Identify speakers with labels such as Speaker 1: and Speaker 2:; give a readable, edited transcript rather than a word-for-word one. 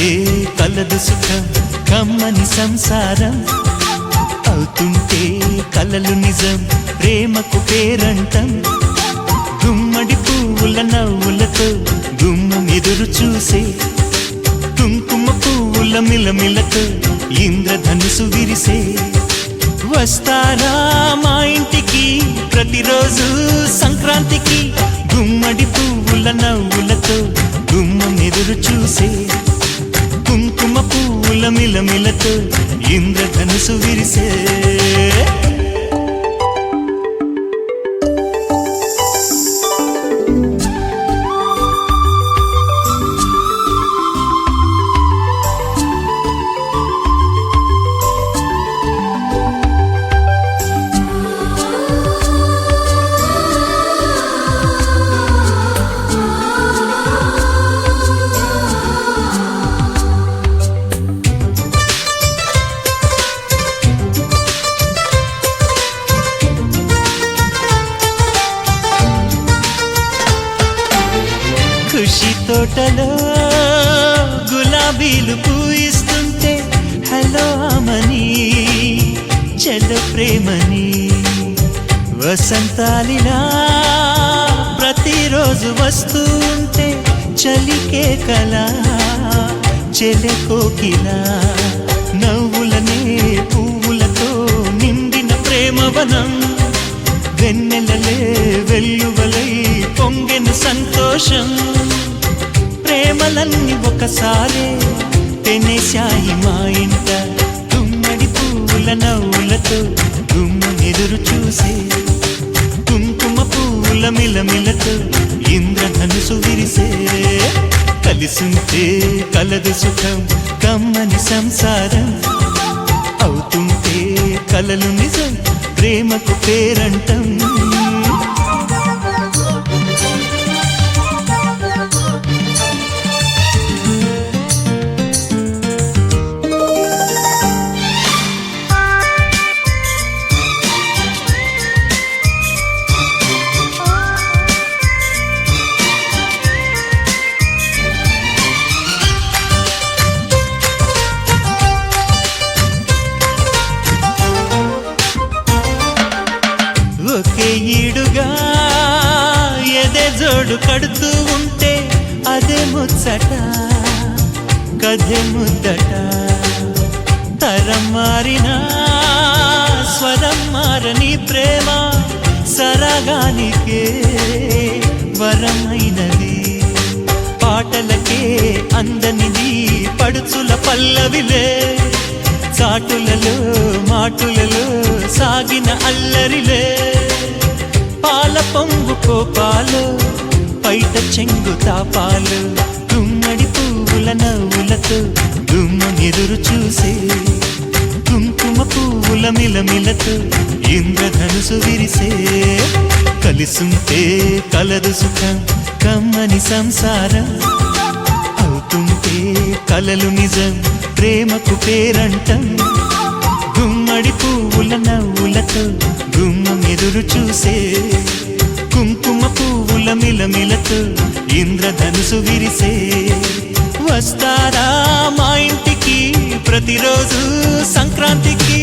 Speaker 1: కలిసుంటే కలదు సుఖం కమ్మని సంసారం అవుతుంటే కలలు నిజం ప్రేమకు పేరంటం గుమ్మడి పువ్వుల నవ్వులతో గుమ్మం ఎదురు చూసే కుంకుమ పువ్వుల మిలమిలతో ఇంద్రధనుసు విరిసే వస్తారా మా ఇంటికి ప్రతిరోజు సంక్రాంతికి గుమ్మడి పువ్వుల నవ్వులతో గుమ్మం ఎదురు చూసే కుంకుమ పువ్వుల మిలమిలతో ఇంద్రధనుసు విరిసే ఖుషి తోటలో గులాబీలు పూయిస్తుంటే హలో అమని చెల్ల ప్రేమని వసంతాలిలా ప్రతిరోజు వస్తూ ఉంటే చలికే కలా చెల్లె కోకిలా నవ్వులనే పువ్వులతో నిండిన ప్రేమవనం వెన్నెలలే వెల్లువలై పొంగెన సంతోషం ప్రేమలన్నీ ఒకసారే తెనేశాయి మా ఇంట గుమ్మడి పువ్వుల నవ్వులతో గుమ్మం ఎదురు చూసే కుంకుమ పువ్వుల మిలమిలతో ఇంద్రధనుసు విరిసే కలిసుంటే కలదు సుఖం కమ్మని సంసారం అవుతుంటే కలలు నిజం ప్రేమకు పేరంటం ఒకే ఈడుగా ఎదే జోడు కడుతూ ఉంటే అదే ముచ్చట కథే ముద్దట తరం మారినా స్వరం మారని ప్రేమ సరగానికే వరమైనది పాటలకే అందనిది పడుచుల పల్లవిలే చాటులలో మాటులలో సాగిన అల్లరిలే పాల పొంగు కోపాలు పైట చెంగు తాపాలు గుమ్మడి పువ్వుల నవ్వులతో గుమ్మం ఎదురు చూసే కుంకుమ పువ్వుల మిలమిలతో ఇంద్రధనుసు విరిసే కలిసుంటే కలదు సుఖం కమ్మని సంసారం అవుతుంటే కలలు నిజం ప్రేమకు పేరంటం గుమ్మడి పువ్వుల నవ్వులతో గుమ్మం ఎదురు చూసే కుంకుమ పువ్వుల మిలమిలతో ఇంద్రధనుసు విరిసే వస్తారా మా ఇంటికి ప్రతిరోజు సంక్రాంతికి